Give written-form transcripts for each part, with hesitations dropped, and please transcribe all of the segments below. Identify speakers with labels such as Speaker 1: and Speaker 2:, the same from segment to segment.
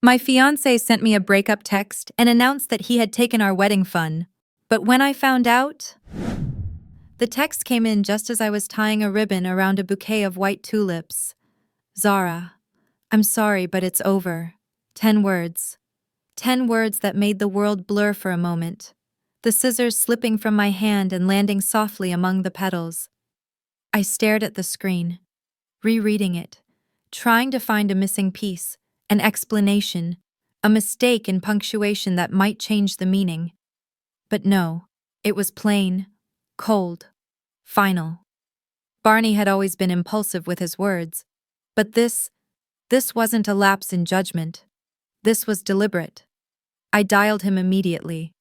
Speaker 1: My fiance sent me a breakup text and announced that he had taken our wedding fund. But when I found out, the text came in just as I was tying a ribbon around a bouquet of white tulips. Zara, I'm sorry, but it's over. 10 words. 10 words that made the world blur for a moment. The scissors slipping from my hand and landing softly among the petals. I stared at the screen, rereading it, trying to find a missing piece, an explanation, a mistake in punctuation that might change the meaning. But no, it was plain, cold, final. Barney had always been impulsive with his words, but this wasn't a lapse in judgment. This was deliberate. I dialed him immediately,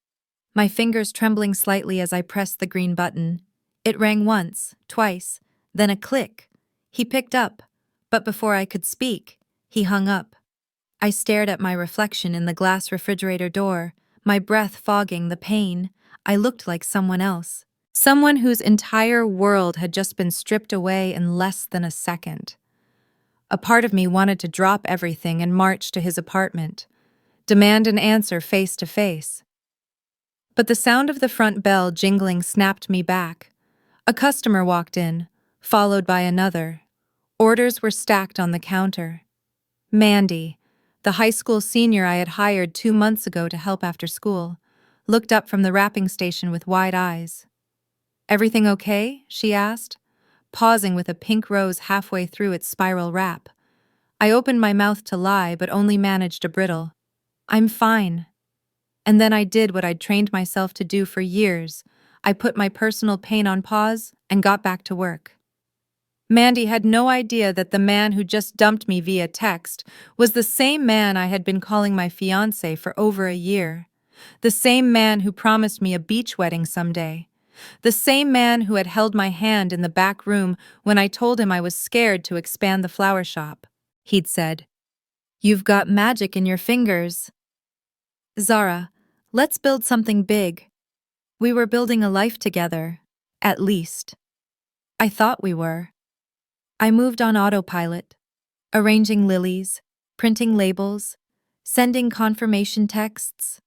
Speaker 1: my fingers trembling slightly as I pressed the green button. It rang once, twice, then a click. He picked up, but before I could speak, he hung up. I stared at my reflection in the glass refrigerator door, my breath fogging the pain. I looked like someone else. Someone whose entire world had just been stripped away in less than a second. A part of me wanted to drop everything and march to his apartment, demand an answer face to face. But the sound of the front bell jingling snapped me back. A customer walked in, followed by another. Orders were stacked on the counter. Mandy, the high school senior I had hired 2 months ago to help after school, looked up from the wrapping station with wide eyes. "Everything okay?" she asked, pausing with a pink rose halfway through its spiral wrap. I opened my mouth to lie, but only managed a brittle. "I'm fine." And then I did what I'd trained myself to do for years. I put my personal pain on pause and got back to work. Mandy had no idea that the man who just dumped me via text was the same man I had been calling my fiance for over a year. The same man who promised me a beach wedding someday. The same man who had held my hand in the back room when I told him I was scared to expand the flower shop. He'd said, "You've got magic in your fingers. Zara, let's build something big." We were building a life together, at least. I thought we were. I moved on autopilot, arranging lilies, printing labels, sending confirmation texts.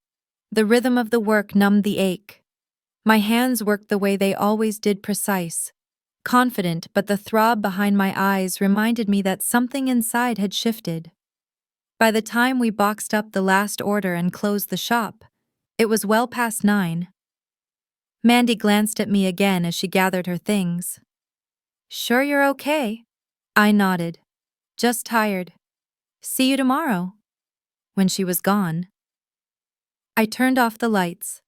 Speaker 1: The rhythm of the work numbed the ache. My hands worked the way they always did, precise, confident, but the throb behind my eyes reminded me that something inside had shifted. By the time we boxed up the last order and closed the shop, it was well past 9. Mandy glanced at me again as she gathered her things. "Sure you're okay?" I nodded. "Just tired. See you tomorrow." When she was gone, I turned off the lights,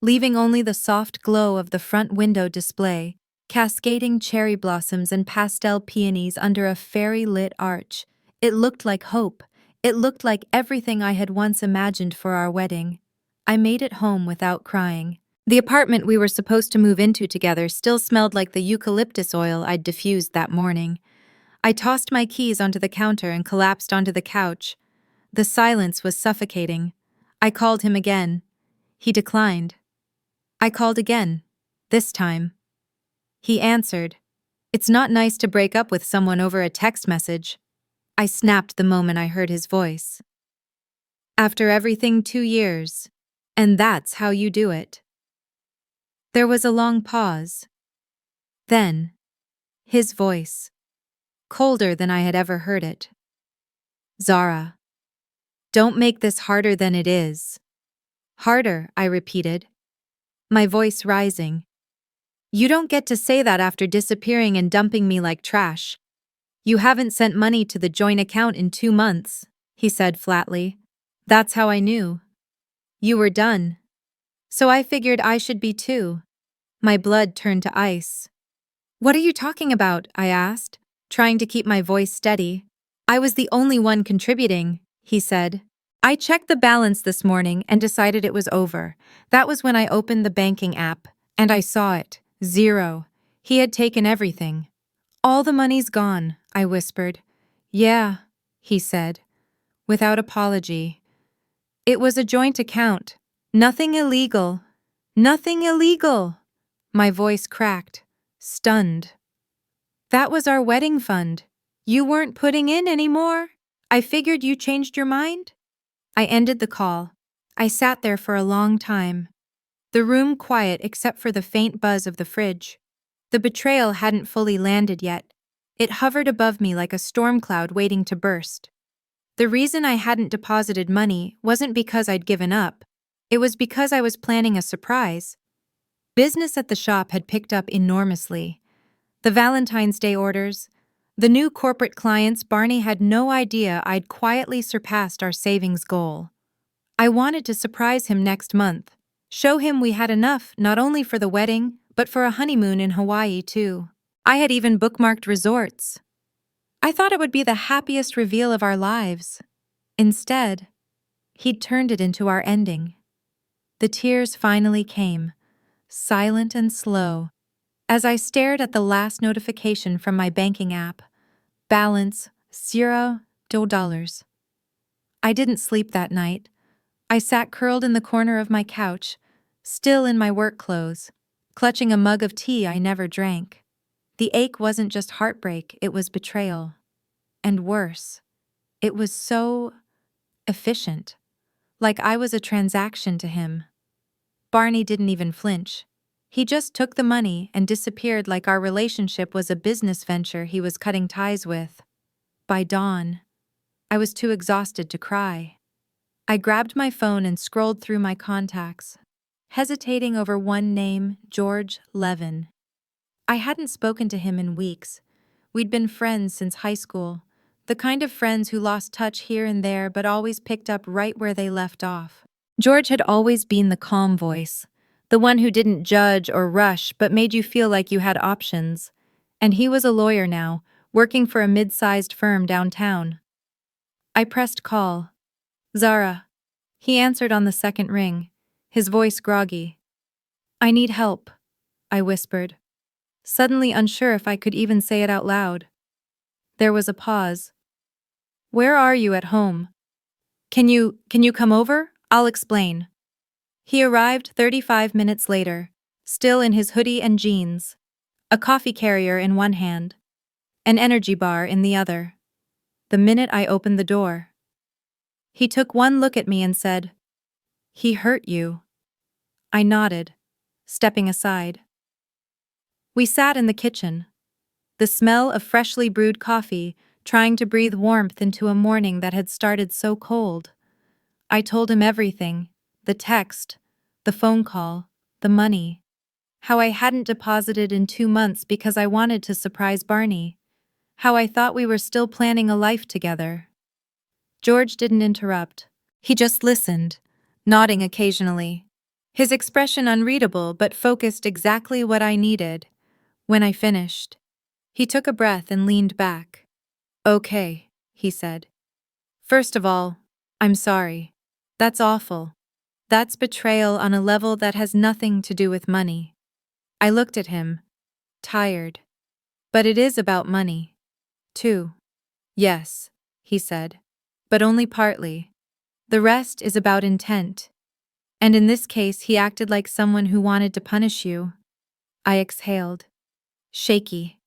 Speaker 1: leaving only the soft glow of the front window display, cascading cherry blossoms and pastel peonies under a fairy-lit arch. It looked like hope. It looked like everything I had once imagined for our wedding. I made it home without crying. The apartment we were supposed to move into together still smelled like the eucalyptus oil I'd diffused that morning. I tossed my keys onto the counter and collapsed onto the couch. The silence was suffocating. I called him again. He declined. I called again, this time. He answered. "It's not nice to break up with someone over a text message." I snapped the moment I heard his voice. "After everything, 2 years. And that's how you do it." There was a long pause. Then, his voice, colder than I had ever heard it. "Zara, don't make this harder than it is." "Harder," I repeated, my voice rising. "You don't get to say that after disappearing and dumping me like trash. You haven't sent money to the joint account in 2 months, he said flatly. That's how I knew. You were done. So I figured I should be too. My blood turned to ice. "What are you talking about?" I asked, trying to keep my voice steady. "I was the only one contributing," he said. "I checked the balance this morning and decided it was over. That was when I opened the banking app, and I saw it. 0. He had taken everything." "All the money's gone," I whispered. "Yeah," he said, without apology. "It was a joint account. Nothing illegal. Nothing illegal." My voice cracked, stunned. "That was our wedding fund. You weren't putting in any more?" I figured you changed your mind? I ended the call. I sat there for a long time. The room quiet except for the faint buzz of the fridge. The betrayal hadn't fully landed yet. It hovered above me like a storm cloud waiting to burst. The reason I hadn't deposited money wasn't because I'd given up. It was because I was planning a surprise. Business at the shop had picked up enormously. The Valentine's Day orders, the new corporate clients. Barney had no idea I'd quietly surpassed our savings goal. I wanted to surprise him next month, show him we had enough not only for the wedding, but for a honeymoon in Hawaii too. I had even bookmarked resorts. I thought it would be the happiest reveal of our lives. Instead, he'd turned it into our ending. The tears finally came, silent and slow, as I stared at the last notification from my banking app. Balance $0. I didn't sleep that night. I sat curled in the corner of my couch, still in my work clothes, clutching a mug of tea I never drank. The ache wasn't just heartbreak, it was betrayal. And worse, it was so efficient, like I was a transaction to him. Barney didn't even flinch. He just took the money and disappeared like our relationship was a business venture he was cutting ties with. By dawn, I was too exhausted to cry. I grabbed my phone and scrolled through my contacts, hesitating over one name, George Levin. I hadn't spoken to him in weeks. We'd been friends since high school, the kind of friends who lost touch here and there but always picked up right where they left off. George had always been the calm voice, the one who didn't judge or rush but made you feel like you had options. And he was a lawyer now, working for a mid-sized firm downtown. I pressed call. Zara. He answered on the second ring, his voice groggy. I need help, I whispered, suddenly unsure if I could even say it out loud. There was a pause. Where are you at home? Can you come over? I'll explain. He arrived 35 minutes later, still in his hoodie and jeans, a coffee carrier in one hand, an energy bar in the other. The minute I opened the door, he took one look at me and said, He hurt you. I nodded, stepping aside. We sat in the kitchen, the smell of freshly brewed coffee trying to breathe warmth into a morning that had started so cold. I told him everything, the text, the phone call, the money, how I hadn't deposited in 2 months because I wanted to surprise Barney, how I thought we were still planning a life together. George didn't interrupt. He just listened, nodding occasionally. His expression unreadable but focused exactly what I needed. When I finished, he took a breath and leaned back. Okay, he said. First of all, I'm sorry. That's awful. That's betrayal on a level that has nothing to do with money. I looked at him, tired. But it is about money, too. Yes, he said, but only partly. The rest is about intent. And in this case, he acted like someone who wanted to punish you. I exhaled. Shaky.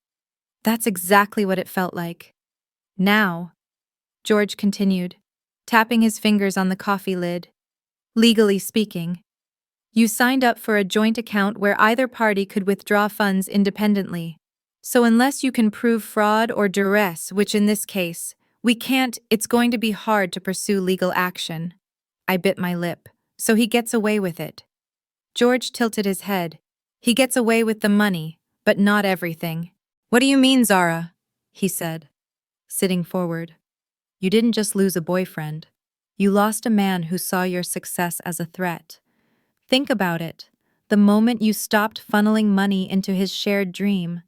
Speaker 1: That's exactly what it felt like. Now, George continued, tapping his fingers on the coffee lid. Legally speaking, you signed up for a joint account where either party could withdraw funds independently. So unless you can prove fraud or duress, which in this case, we can't, it's going to be hard to pursue legal action. I bit my lip. So he gets away with it. George tilted his head. He gets away with the money, but not everything. What do you mean, Zara? He said, sitting forward. You didn't just lose a boyfriend. You lost a man who saw your success as a threat. Think about it. The moment you stopped funneling money into his shared dream,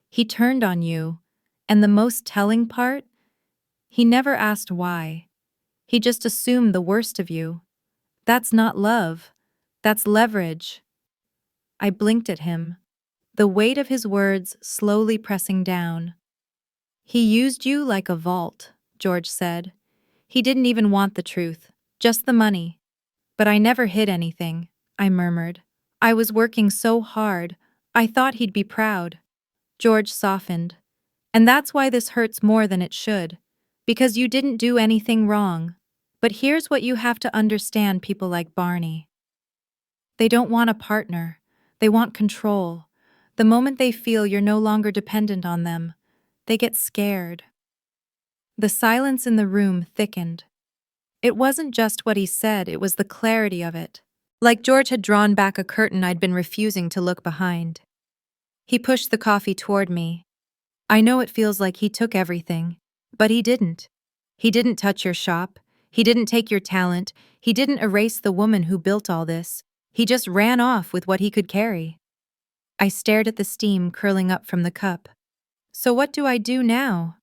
Speaker 1: he turned on you, and the most telling part? He never asked why. He just assumed the worst of you. That's not love. That's leverage. I blinked at him, the weight of his words slowly pressing down. He used you like a vault, George said. He didn't even want the truth, just the money. But I never hid anything, I murmured. I was working so hard, I thought he'd be proud. George softened. And that's why this hurts more than it should. Because you didn't do anything wrong. But here's what you have to understand, people like Barney. They don't want a partner. They want control. The moment they feel you're no longer dependent on them, they get scared. The silence in the room thickened. It wasn't just what he said, it was the clarity of it. Like George had drawn back a curtain I'd been refusing to look behind. He pushed the coffee toward me. I know it feels like he took everything, but he didn't. He didn't touch your shop. He didn't take your talent. He didn't erase the woman who built all this. He just ran off with what he could carry. I stared at the steam curling up from the cup. So what do I do now?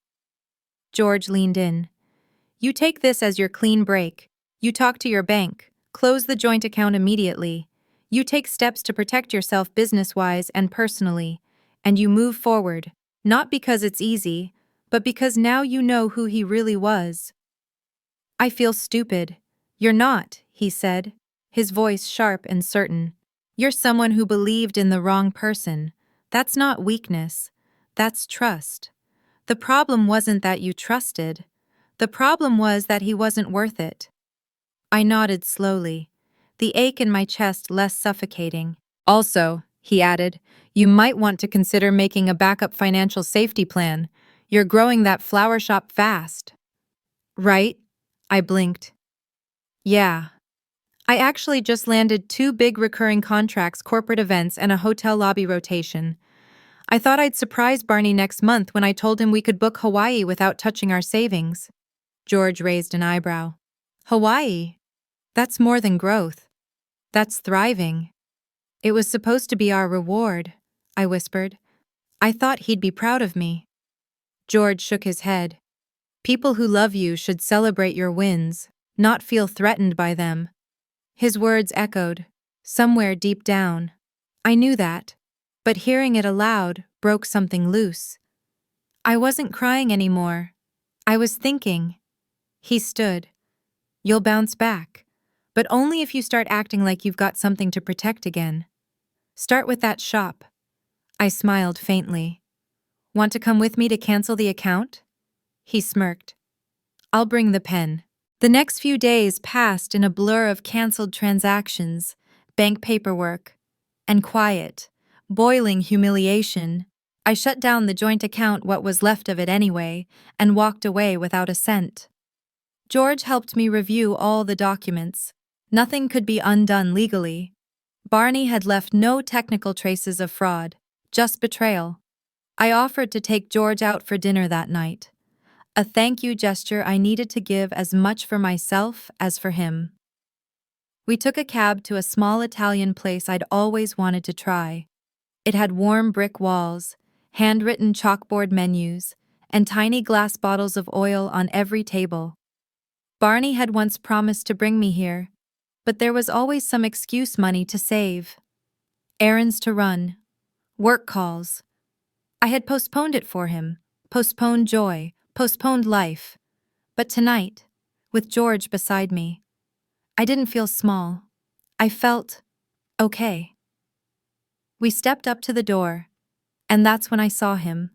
Speaker 1: George leaned in. You take this as your clean break. You talk to your bank. Close the joint account immediately. You take steps to protect yourself business-wise and personally. And you move forward, not because it's easy, but because now you know who he really was. I feel stupid. You're not, he said, his voice sharp and certain. You're someone who believed in the wrong person. That's not weakness. That's trust. The problem wasn't that you trusted. The problem was that he wasn't worth it. I nodded slowly, the ache in my chest less suffocating. Also, he added, you might want to consider making a backup financial safety plan. You're growing that flower shop fast. Right? I blinked. Yeah. I actually just landed 2 big recurring contracts, corporate events, and a hotel lobby rotation. I thought I'd surprise Barney next month when I told him we could book Hawaii without touching our savings. George raised an eyebrow. Hawaii? That's more than growth. That's thriving. It was supposed to be our reward, I whispered. I thought he'd be proud of me. George shook his head. People who love you should celebrate your wins, not feel threatened by them. His words echoed, somewhere deep down. I knew that, but hearing it aloud broke something loose. I wasn't crying anymore. I was thinking. He stood. You'll bounce back, but only if you start acting like you've got something to protect again. Start with that shop. I smiled faintly. Want to come with me to cancel the account? He smirked. I'll bring the pen. The next few days passed in a blur of canceled transactions, bank paperwork, and quiet, boiling humiliation. I shut down the joint account, what was left of it anyway, and walked away without a cent. George helped me review all the documents. Nothing could be undone legally. Barney had left no technical traces of fraud, just betrayal. I offered to take George out for dinner that night. A thank you gesture I needed to give as much for myself as for him. We took a cab to a small Italian place I'd always wanted to try. It had warm brick walls, handwritten chalkboard menus, and tiny glass bottles of oil on every table. Barney had once promised to bring me here, but there was always some excuse, money to save. Errands to run. Work calls. I had postponed it for him, postponed joy, postponed life. But tonight, with George beside me, I didn't feel small. I felt okay. We stepped up to the door, and that's when I saw him.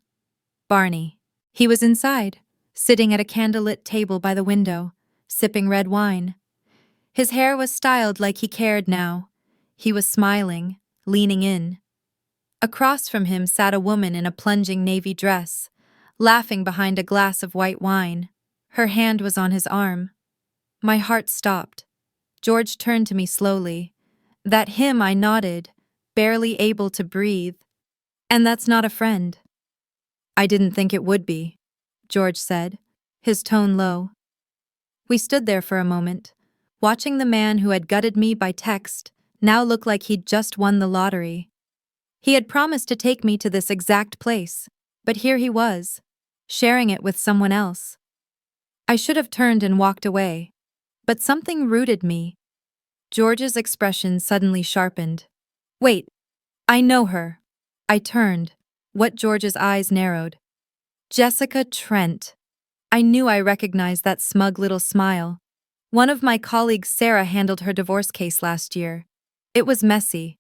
Speaker 1: Barney. He was inside, sitting at a candlelit table by the window, sipping red wine. His hair was styled like he cared now. He was smiling, leaning in. Across from him sat a woman in a plunging navy dress, laughing behind a glass of white wine. Her hand was on his arm. My heart stopped. George turned to me slowly. That him, I nodded, barely able to breathe. And that's not a friend. I didn't think it would be, George said, his tone low. We stood there for a moment, watching the man who had gutted me by text now look like he'd just won the lottery. He had promised to take me to this exact place, but here he was, sharing it with someone else. I should have turned and walked away, but something rooted me. George's expression suddenly sharpened. Wait, I know her. I turned, what George's eyes narrowed. Jessica Trent. I knew I recognized that smug little smile. One of my colleagues, Sarah, handled her divorce case last year. It was messy.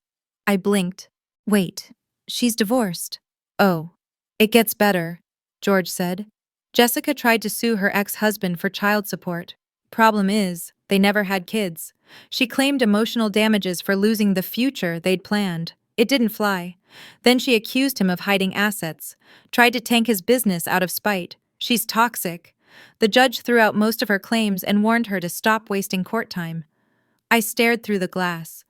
Speaker 1: I blinked. Wait, she's divorced. Oh, it gets better, George said. Jessica tried to sue her ex-husband for child support. Problem is, they never had kids. She claimed emotional damages for losing the future they'd planned. It didn't fly. Then she accused him of hiding assets, tried to tank his business out of spite. She's toxic. The judge threw out most of her claims and warned her to stop wasting court time. I stared through the glass.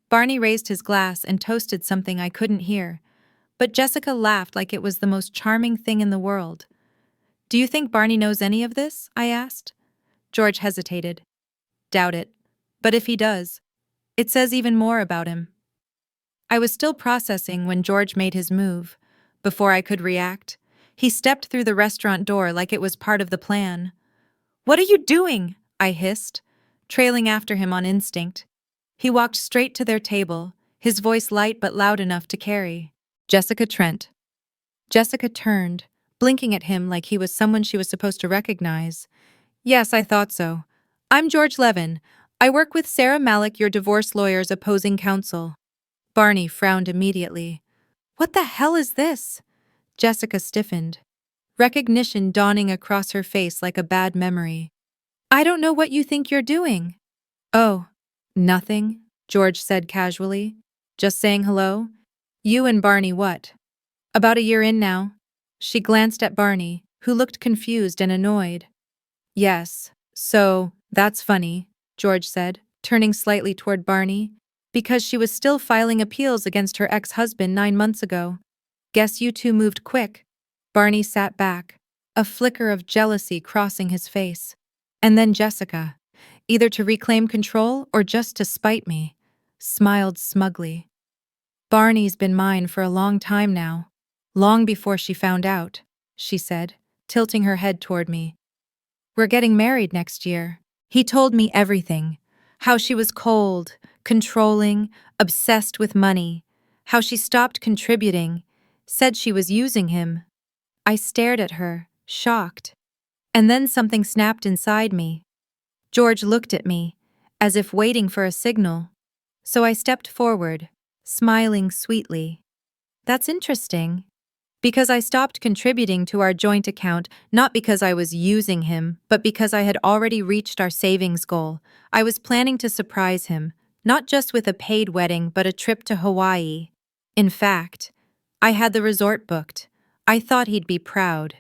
Speaker 1: Barney raised his glass and toasted something I couldn't hear. But Jessica laughed like it was the most charming thing in the world. Do you think Barney knows any of this? I asked. George hesitated. Doubt it. But if he does, it says even more about him. I was still processing when George made his move. Before I could react, he stepped through the restaurant door like it was part of the plan. What are you doing? I hissed, trailing after him on instinct. He walked straight to their table, his voice light but loud enough to carry. Jessica Trent. Jessica turned, blinking at him like he was someone she was supposed to recognize. Yes, I thought so. I'm George Levin. I work with Sarah Malik, your divorce lawyer's opposing counsel. Barney frowned immediately. What the hell is this? Jessica stiffened, recognition dawning across her face like a bad memory. I don't know what you think you're doing. Oh, nothing, George said casually. Just saying hello. You and Barney what? About a year in now. She glanced at Barney, who looked confused and annoyed. Yes, so, that's funny, George said, turning slightly toward Barney, because she was still filing appeals against her ex-husband 9 months ago. Guess you two moved quick. Barney sat back, a flicker of jealousy crossing his face. And then Jessica, either to reclaim control or just to spite me, smiled smugly. Barney's been mine for a long time now. Long before she found out, she said, tilting her head toward me. We're getting married next year. He told me everything. How she was cold, controlling, obsessed with money. How she stopped contributing, said she was using him. I stared at her, shocked. And then something snapped inside me. George looked at me, as if waiting for a signal. So I stepped forward, smiling sweetly. That's interesting. Because I stopped contributing to our joint account, not because I was using him, but because I had already reached our savings goal. I was planning to surprise him, not just with a paid wedding, but a trip to Hawaii. In fact, I had the resort booked. I thought he'd be proud.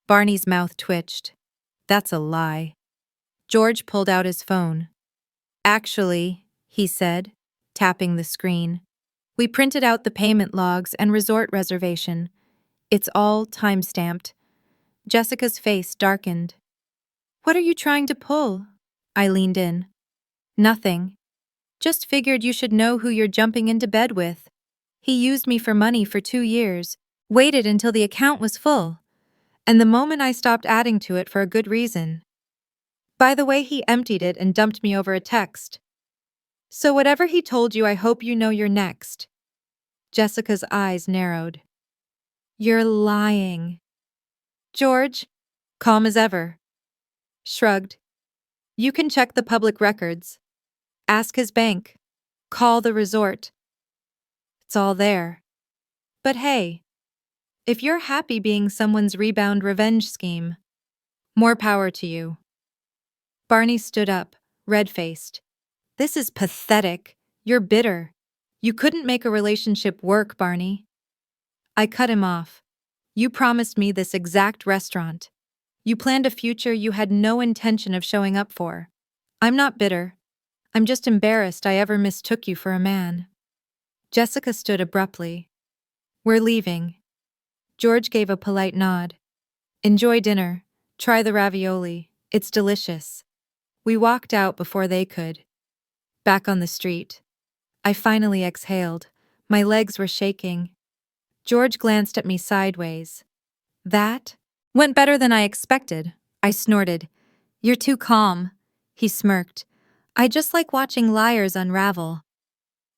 Speaker 1: Barney's mouth twitched. That's a lie. George pulled out his phone. Actually, he said, tapping the screen, we printed out the payment logs and resort reservation. It's all time-stamped. Jessica's face darkened. What are you trying to pull? I leaned in. Nothing. Just figured you should know who you're jumping into bed with. He used me for money for 2 years, waited until the account was full, and the moment I stopped adding to it for a good reason. By the way, he emptied it and dumped me over a text. So whatever he told you, I hope you know you're next. Jessica's eyes narrowed. You're lying. George, calm as ever, shrugged. You can check the public records. Ask his bank. Call the resort. It's all there. But hey, if you're happy being someone's rebound revenge scheme, more power to you. Barney stood up, red-faced. This is pathetic. You're bitter. You couldn't make a relationship work, Barney. I cut him off. You promised me this exact restaurant. You planned a future you had no intention of showing up for. I'm not bitter. I'm just embarrassed I ever mistook you for a man. Jessica stood abruptly. We're leaving. George gave a polite nod. Enjoy dinner. Try the ravioli. It's delicious. We walked out before they could. Back on the street. I finally exhaled. My legs were shaking. George glanced at me sideways. That went better than I expected, I snorted. You're too calm. He smirked. I just like watching liars unravel.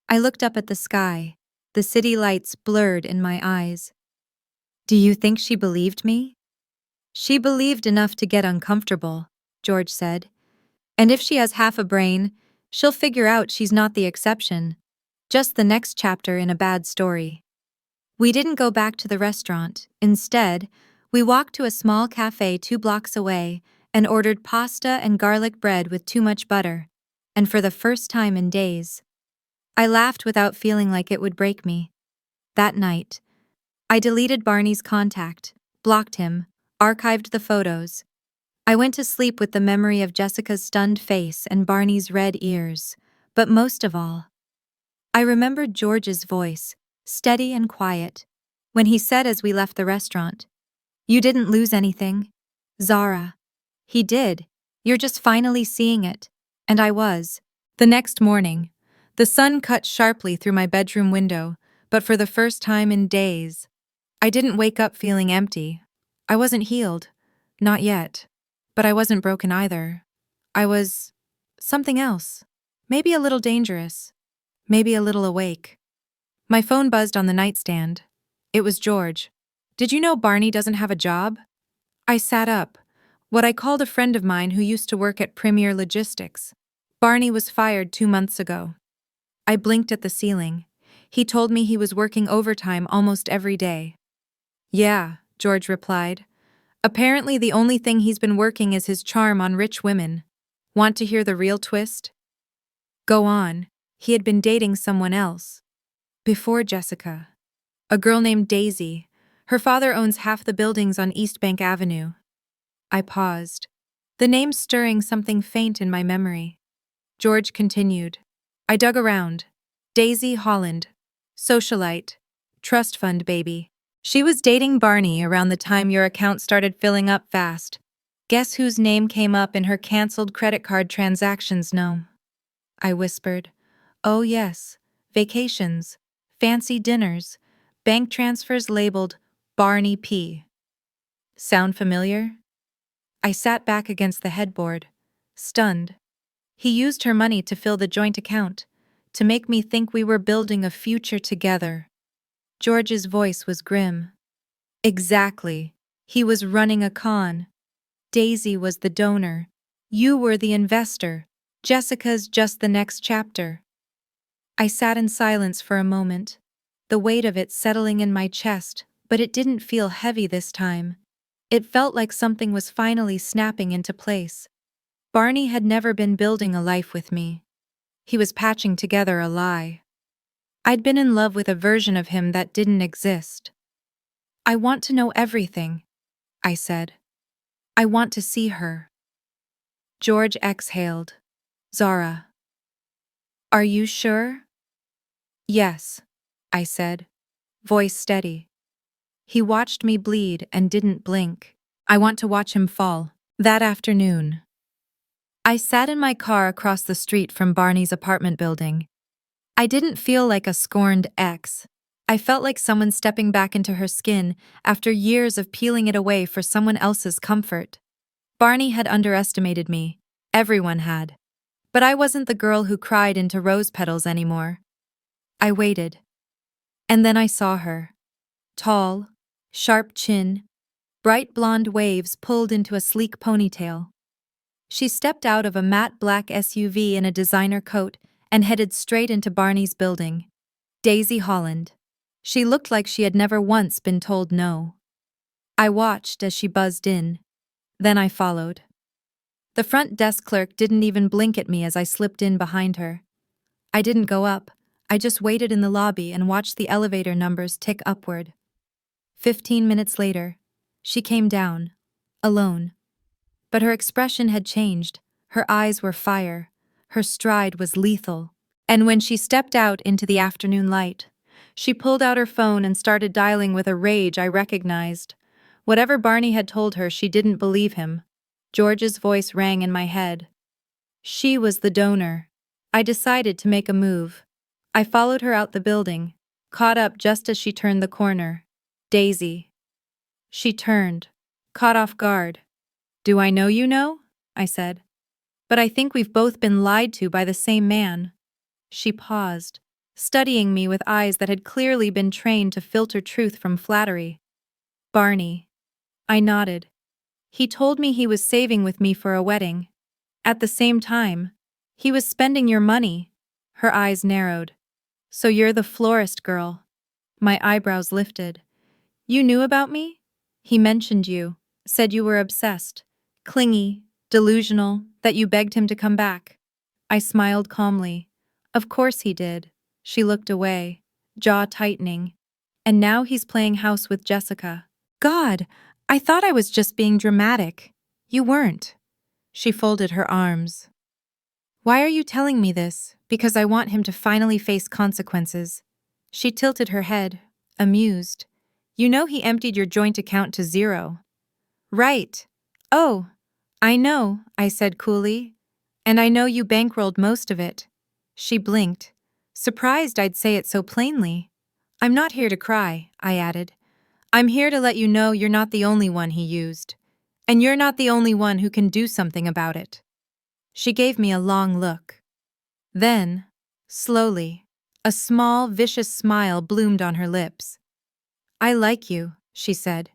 Speaker 1: I looked up at the sky, the city lights blurred in my eyes. Do you think she believed me? She believed enough to get uncomfortable, George said. And if she has half a brain, she'll figure out she's not the exception, just the next chapter in a bad story. We didn't go back to the restaurant. Instead, We walked to a small cafe 2 blocks away and ordered pasta and garlic bread with too much butter. And for the first time in days, I laughed without feeling like it would break me. That night, I deleted Barney's contact, blocked him, archived the photos. I went to sleep with the memory of Jessica's stunned face and Barney's red ears. But most of all, I remembered George's voice, steady and quiet, when he said as we left the restaurant, "You didn't lose anything, Zara." He did. You're just finally seeing it. And I was. The next morning, the sun cut sharply through my bedroom window, but for the first time in days, I didn't wake up feeling empty. I wasn't healed. Not yet. But I wasn't broken either. I was something else. Maybe a little dangerous. Maybe a little awake. My phone buzzed on the nightstand. It was George. "Did you know Barney doesn't have a job?" I sat up. What I called a friend of mine who used to work at Premier Logistics. Barney was fired 2 months ago. I blinked at the ceiling. He told me he was working overtime almost every day. "Yeah," George replied. "Apparently the only thing he's been working is his charm on rich women. Want to hear the real twist?" "Go on." He had been dating someone else. Before Jessica. A girl named Daisy. Her father owns half the buildings on East Bank Avenue. I paused, the name stirring something faint in my memory. George continued. I dug around. Daisy Holland. Socialite. Trust fund baby. She was dating Barney around the time your account started filling up fast. Guess whose name came up in her canceled credit card transactions? No. I whispered. Oh yes. Vacations. Fancy dinners. Bank transfers labeled Barney P. Sound familiar? I sat back against the headboard, stunned. He used her money to fill the joint account, to make me think we were building a future together. George's voice was grim. Exactly. He was running a con. Daisy was the donor. You were the investor. Jessica's just the next chapter. I sat in silence for a moment, the weight of it settling in my chest, but it didn't feel heavy this time. It felt like something was finally snapping into place. Barney had never been building a life with me. He was patching together a lie. I'd been in love with a version of him that didn't exist. I want to know everything, I said. I want to see her. George exhaled. Zara. Are you sure? Yes, I said, voice steady. He watched me bleed and didn't blink. I want to watch him fall. That afternoon, I sat in my car across the street from Barney's apartment building. I didn't feel like a scorned ex. I felt like someone stepping back into her skin after years of peeling it away for someone else's comfort. Barney had underestimated me. Everyone had. But I wasn't the girl who cried into rose petals anymore. I waited. And then I saw her. Tall, sharp chin, bright blonde waves pulled into a sleek ponytail. She stepped out of a matte black SUV in a designer coat and headed straight into Barney's building. Daisy Holland. She looked like she had never once been told no. I watched as she buzzed in. Then I followed. The front desk clerk didn't even blink at me as I slipped in behind her. I didn't go up. I just waited in the lobby and watched the elevator numbers tick upward. 15 minutes later, she came down, alone. But her expression had changed. Her eyes were fire. Her stride was lethal. And when she stepped out into the afternoon light, she pulled out her phone and started dialing with a rage I recognized. Whatever Barney had told her, she didn't believe him. George's voice rang in my head. She was the donor. I decided to make a move. I followed her out the building, caught up just as she turned the corner. Daisy. She turned, caught off guard. Do I know you know? I said. But I think we've both been lied to by the same man. She paused, studying me with eyes that had clearly been trained to filter truth from flattery. Barney. I nodded. He told me he was saving with me for a wedding. At the same time, he was spending your money. Her eyes narrowed. So you're the florist girl. My eyebrows lifted. You knew about me? He mentioned you, said you were obsessed, clingy, delusional, that you begged him to come back. I smiled calmly. Of course he did. She looked away, jaw tightening. And now he's playing house with Jessica. God, I thought I was just being dramatic. You weren't. She folded her arms. Why are you telling me this? Because I want him to finally face consequences. She tilted her head, amused. You know he emptied your joint account to zero. Right. Oh, I know, I said coolly. And I know you bankrolled most of it. She blinked, surprised I'd say it so plainly. I'm not here to cry, I added. I'm here to let you know you're not the only one he used. And you're not the only one who can do something about it. She gave me a long look. Then, slowly, a small, vicious smile bloomed on her lips. I like you, she said.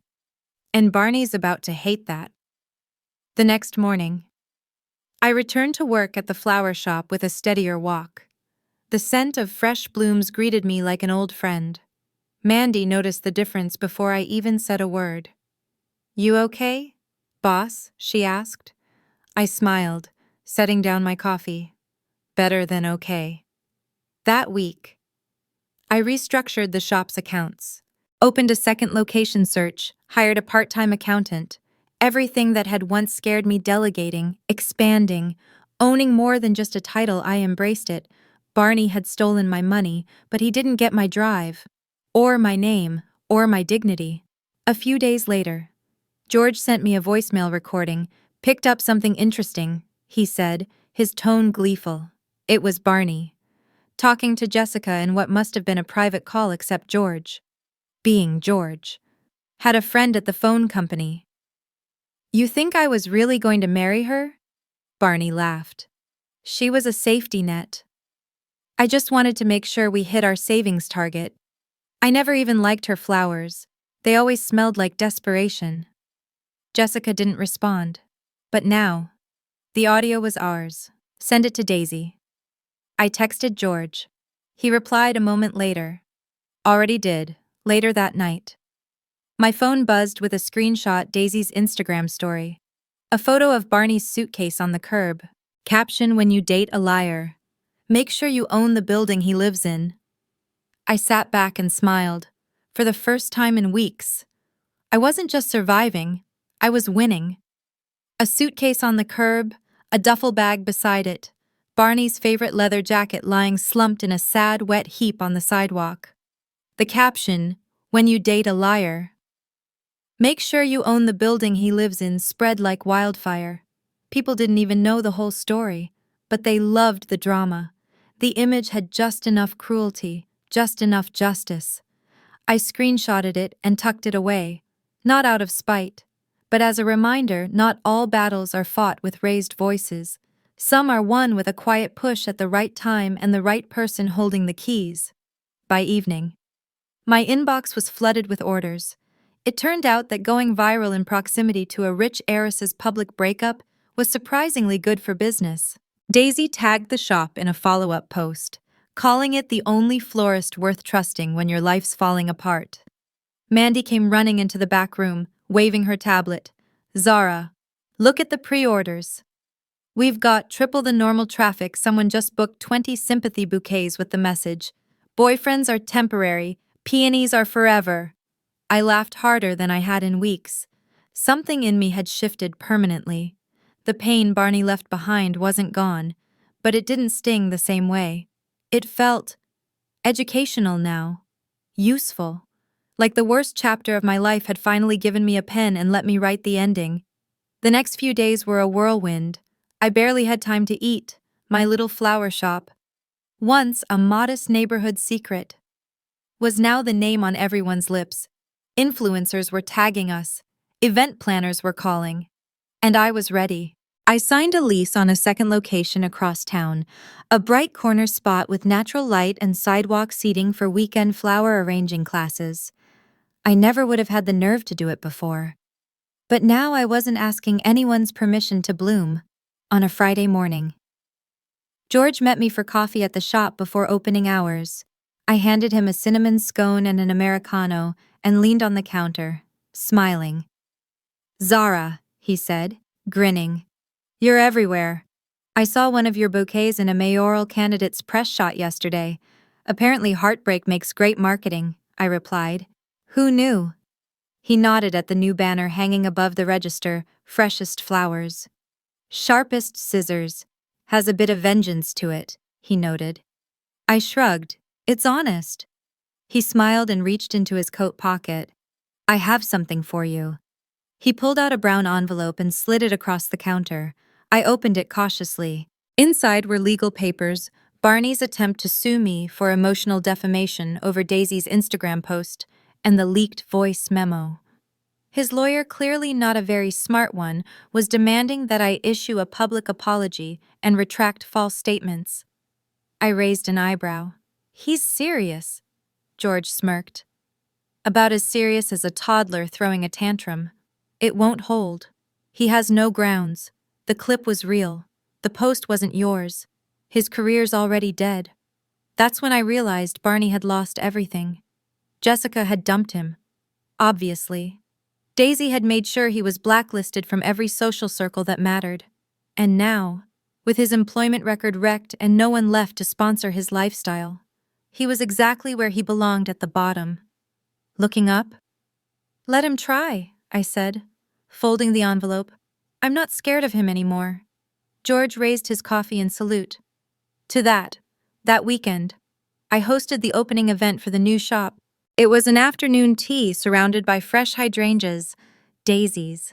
Speaker 1: And Barney's about to hate that. The next morning, I returned to work at the flower shop with a steadier walk. The scent of fresh blooms greeted me like an old friend. Mandy noticed the difference before I even said a word. You okay, boss? She asked. I smiled, setting down my coffee. Better than okay. That week, I restructured the shop's accounts, opened a second location search, hired a part-time accountant. Everything that had once scared me, delegating, expanding, owning more than just a title, I embraced it. Barney had stolen my money, but he didn't get my drive, or my name, or my dignity. A few days later, George sent me a voicemail recording, picked up something interesting, he said, his tone gleeful. It was Barney, talking to Jessica in what must have been a private call except George, being George, had a friend at the phone company. You think I was really going to marry her? Barney laughed. She was a safety net. I just wanted to make sure we hit our savings target. I never even liked her flowers. They always smelled like desperation. Jessica didn't respond. But now, the audio was ours. Send it to Daisy. I texted George. He replied a moment later. Already did, later that night. My phone buzzed with a screenshot Daisy's Instagram story. A photo of Barney's suitcase on the curb. Caption, when you date a liar, make sure you own the building he lives in. I sat back and smiled. For the first time in weeks. I wasn't just surviving, I was winning. A suitcase on the curb, a duffel bag beside it, Barney's favorite leather jacket lying slumped in a sad, wet heap on the sidewalk. The caption, when you date a liar, make sure you own the building he lives in, spread like wildfire. People didn't even know the whole story, but they loved the drama. The image had just enough cruelty, just enough justice. I screenshotted it and tucked it away, not out of spite, but as a reminder, not all battles are fought with raised voices. Some are won with a quiet push at the right time and the right person holding the keys. By evening, my inbox was flooded with orders. It turned out that going viral in proximity to a rich heiress's public breakup was surprisingly good for business. Daisy tagged the shop in a follow-up post, calling it the only florist worth trusting when your life's falling apart. Mandy came running into the back room, waving her tablet. Zara, look at the pre-orders. We've got triple the normal traffic. Someone just booked 20 sympathy bouquets with the message, boyfriends are temporary, peonies are forever. I laughed harder than I had in weeks. Something in me had shifted permanently. The pain Barney left behind wasn't gone, but it didn't sting the same way. It felt educational now, useful, like the worst chapter of my life had finally given me a pen and let me write the ending. The next few days were a whirlwind. I barely had time to eat. My little flower shop, once a modest neighborhood secret, was now the name on everyone's lips. Influencers were tagging us, event planners were calling, and I was ready. I signed a lease on a second location across town, a bright corner spot with natural light and sidewalk seating for weekend flower arranging classes. I never would have had the nerve to do it before. But now I wasn't asking anyone's permission to bloom. On a Friday morning, George met me for coffee at the shop before opening hours. I handed him a cinnamon scone and an Americano and leaned on the counter. smiling. "Zara," he said, grinning. "You're everywhere. I saw one of your bouquets in a mayoral candidate's press shot yesterday. Apparently heartbreak makes great marketing," I replied. "Who knew?" He nodded at the new banner hanging above the register, "Freshest flowers. Sharpest scissors. Has a bit of vengeance to it," he noted. I shrugged. "It's honest." He smiled and reached into his coat pocket. "I have something for you." He pulled out a brown envelope and slid it across the counter. I opened it cautiously. Inside were legal papers, Barney's attempt to sue me for emotional defamation over Daisy's Instagram post, and the leaked voice memo. His lawyer, clearly not a very smart one, was demanding that I issue a public apology and retract false statements. I raised an eyebrow. "He's serious," George smirked. "About as serious as a toddler throwing a tantrum. It won't hold. He has no grounds. The clip was real. The post wasn't yours. His career's already dead." That's when I realized Barney had lost everything. Jessica had dumped him. Obviously. Daisy had made sure he was blacklisted from every social circle that mattered. And now, with his employment record wrecked and no one left to sponsor his lifestyle, he was exactly where he belonged, at the bottom. Looking up? "Let him try," I said, folding the envelope. "I'm not scared of him anymore." George raised his coffee in salute. "To that weekend, I hosted the opening event for the new shop. It was an afternoon tea surrounded by fresh hydrangeas, daisies,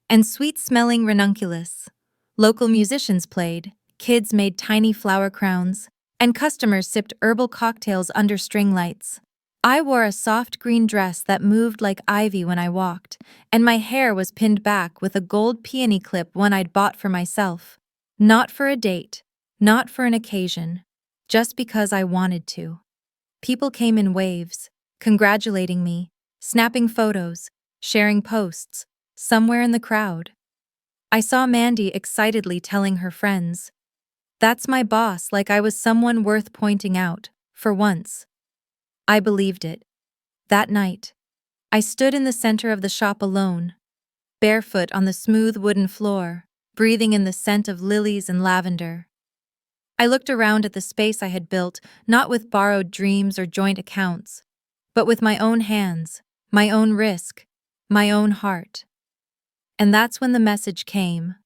Speaker 1: and sweet-smelling ranunculus. Local musicians played, kids made tiny flower crowns, and customers sipped herbal cocktails under string lights. I wore a soft green dress that moved like ivy when I walked, and my hair was pinned back with a gold peony clip, one I'd bought for myself. Not for a date, not for an occasion, just because I wanted to. People came in waves, congratulating me, snapping photos, sharing posts, somewhere in the crowd. I saw Mandy excitedly telling her friends, "That's my boss," like I was someone worth pointing out, for once. I believed it. That night, I stood in the center of the shop alone, barefoot on the smooth wooden floor, breathing in the scent of lilies and lavender. I looked around at the space I had built, not with borrowed dreams or joint accounts, but with my own hands, my own risk, my own heart. And that's when the message came.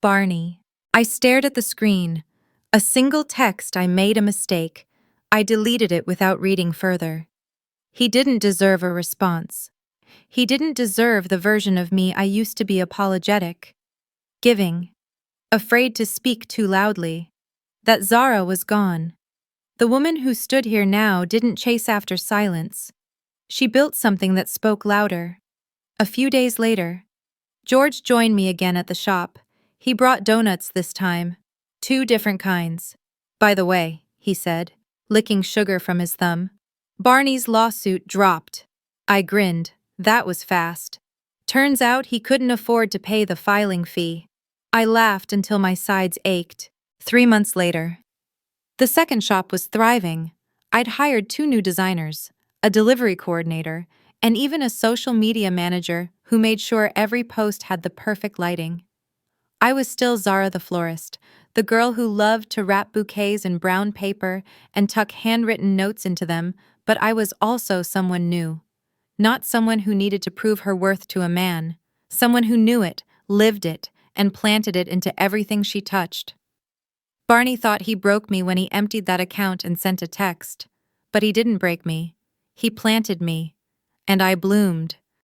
Speaker 1: "Barney." I stared at the screen. A single text: "I made a mistake." I deleted it without reading further. He didn't deserve a response. He didn't deserve the version of me I used to be: apologetic, giving, afraid to speak too loudly. That Zara was gone. The woman who stood here now didn't chase after silence. She built something that spoke louder. A few days later, George joined me again at the shop. He brought donuts this time. 2 different kinds. "By the way," he said, licking sugar from his thumb, "Barney's lawsuit dropped." I grinned. That was fast. Turns out he couldn't afford to pay the filing fee. I laughed until my sides ached. 3 months later, the second shop was thriving. I'd hired 2 new designers, a delivery coordinator, and even a social media manager who made sure every post had the perfect lighting. I was still Zara the florist, the girl who loved to wrap bouquets in brown paper and tuck handwritten notes into them, but I was also someone new. Not someone who needed to prove her worth to a man, someone who knew it, lived it, and planted it into everything she touched. Barney thought he broke me when he emptied that account and sent a text. But he didn't break me. He planted me. And I bloomed.